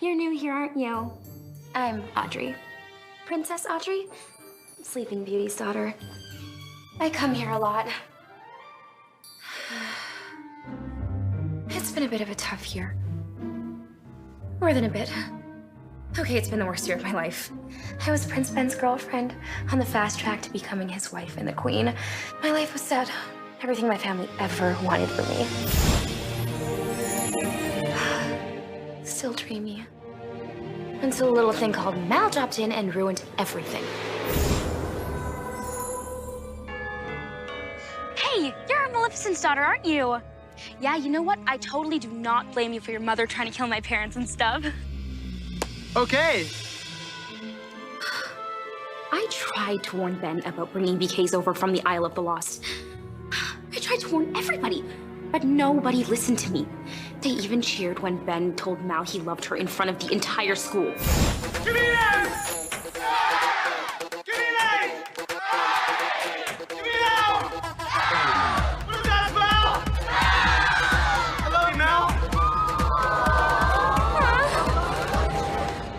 You're new here, aren't you? I'm Audrey. Princess Audrey? Sleeping Beauty's daughter. I come here a lot. It's been a bit of a tough year. More than a bit. Okay, it's been the worst year of my life. I was Prince Ben's girlfriend on the fast track to becoming his wife and the queen. My life was sad. Everything my family ever wanted for me. Still dreamy. Until a little thing called Mal dropped in and ruined everything. Hey, you're Maleficent's daughter, aren't you? Yeah, you know what? I totally do not blame you for your mother trying to kill my parents and stuff. Okay. I tried to warn Ben about bringing BKs over from the Isle of the Lost. I tried to warn everybody, but nobody listened to me. They even cheered when Ben told Mal he loved her in front of the entire school. Give me that! Give me that! Give me that! What is that smell? I love you, Mal.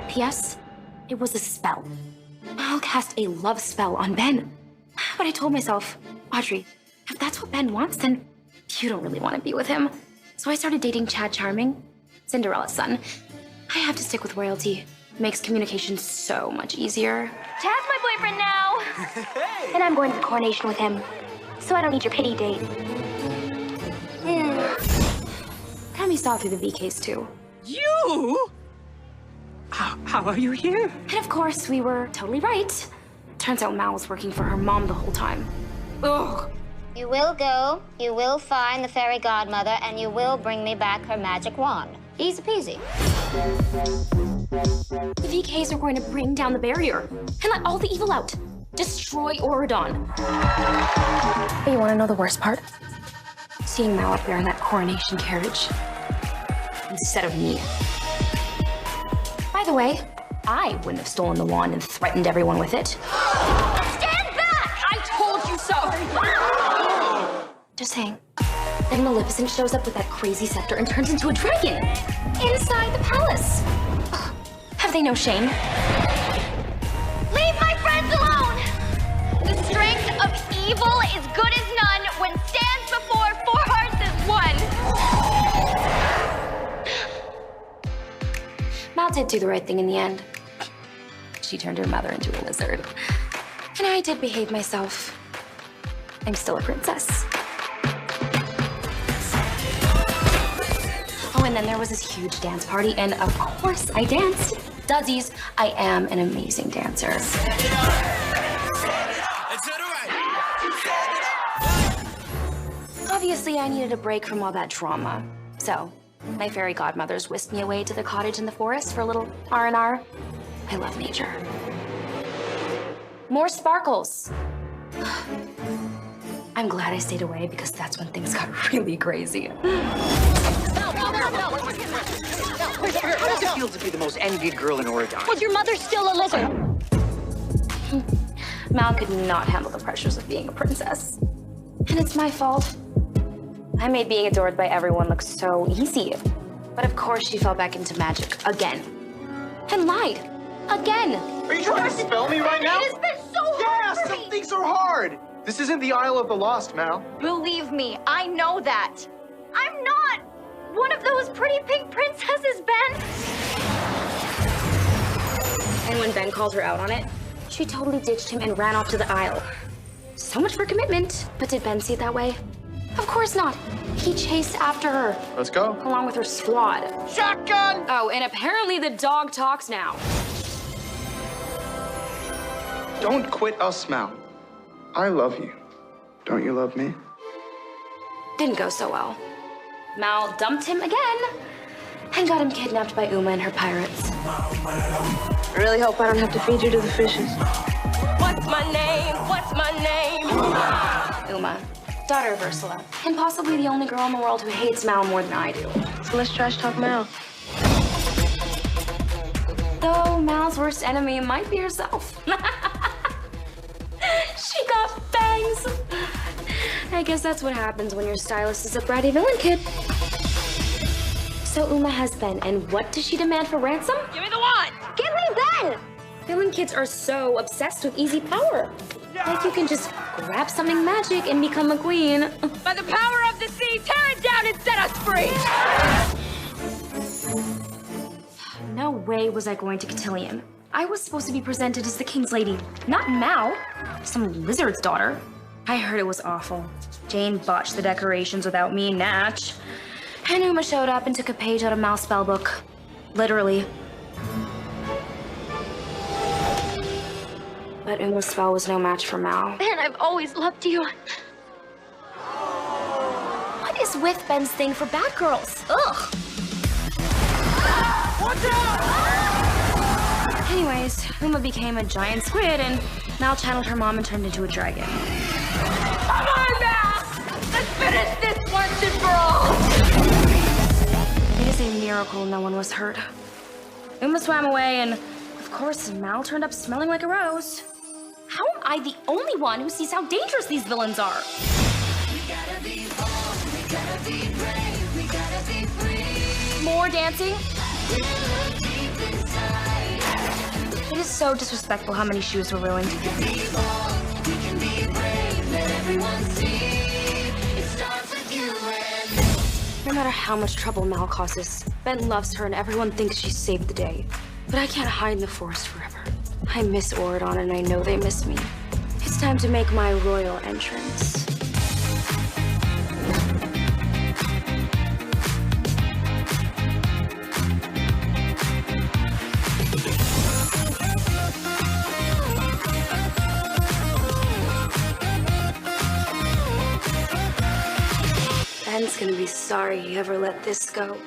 P.S. It was a spell. Mal cast a love spell on Ben. But I told myself, Audrey, if that's what Ben wants, then you don't really want to be with him. So I started dating Chad Charming, Cinderella's son. I have to stick with royalty. It makes communication so much easier. Chad's my boyfriend now. Hey! And I'm going to the coronation with him. So I don't need your pity date. Tammy saw through the VKs too. You? How are you here? And of course, we were totally right. Turns out Mal was working for her mom the whole time. Ugh. You will go, you will find the fairy godmother, and you will bring me back her magic wand. Easy peasy. The VKs are going to bring down the barrier and let all the evil out. Destroy Auradon. But you want to know the worst part? Seeing Mal up there in that coronation carriage instead of me. By the way, I wouldn't have stolen the wand and threatened everyone with it. Stand back! I told you so! Just saying. Then Maleficent shows up with that crazy scepter and turns into a dragon inside the palace. Ugh, have they no shame? Leave my friends alone! The strength of evil is good as none when stands before four hearts as one. Mal did do the right thing in the end. She turned her mother into a lizard. And I did behave myself. I'm still a princess. Oh, and then there was this huge dance party, and of course I danced. Dudsies, I am an amazing dancer. Obviously, I needed a break from all that drama. So, my fairy godmothers whisked me away to the cottage in the forest for a little R&R. I love nature. More sparkles. I'm glad I stayed away because that's when things got really crazy. How does it feel to be the most envied girl in Oregon? Was your mother still a lizard? Mal could not handle the pressures of being a princess. And it's my fault. I made being adored by everyone look so easy. But of course she fell back into magic again. And lied. Again. Are you trying to spell me right now? It has been so Yeah, hard for some me. things are hard. This isn't the Isle of the Lost, Mal. Believe me, I know that. I'm not one of those pretty pink princesses, Ben. And when Ben called her out on it, she totally ditched him and ran off to the Isle. So much for commitment. But did Ben see it that way? Of course not. He chased after her, Let's go. along with her squad. Shotgun! Oh, and apparently the dog talks now. Don't quit us, Mal. I love you. Don't you love me? Didn't go so well. Mal dumped him again and got him kidnapped by Uma and her pirates. I really hope I don't have to feed you to the fishes. What's my name? What's my name? Uma, daughter of Ursula, and possibly the only girl in the world who hates Mal more than I do. So let's trash talk Mal. Though Mal's worst enemy might be herself. She got bangs. I guess that's what happens when your stylist is a bratty villain kid. So Uma has Ben, and what does she demand for ransom? Give me the wand! Give me Ben! Villain kids are so obsessed with easy power. Like you can just grab something magic and become a queen. By the power of the sea, tear it down and set us free! No way was I going to Cotillion. I was supposed to be presented as the king's lady, not Mal, some lizard's daughter. I heard it was awful. Jane botched the decorations without me, Natch. And Uma showed up and took a page out of Mal's spellbook. Literally. But Uma's spell was no match for Mal. Ben, I've always loved you. What is with Ben's thing for bad girls? Ugh! Watch out! Anyways, Uma became a giant squid and Mal channeled her mom and turned into a dragon. Come on now! Let's finish this once and for all! It is a miracle no one was hurt. Uma swam away and, of course, Mal turned up smelling like a rose. How am I the only one who sees how dangerous these villains are? More dancing? It is so disrespectful how many shoes were ruined. No matter how much trouble Mal causes, Ben loves her and everyone thinks she saved the day. But I can't hide in the forest forever. I miss Oridon and I know they miss me. It's time to make my royal entrance. Ben's gonna be sorry he ever let this go.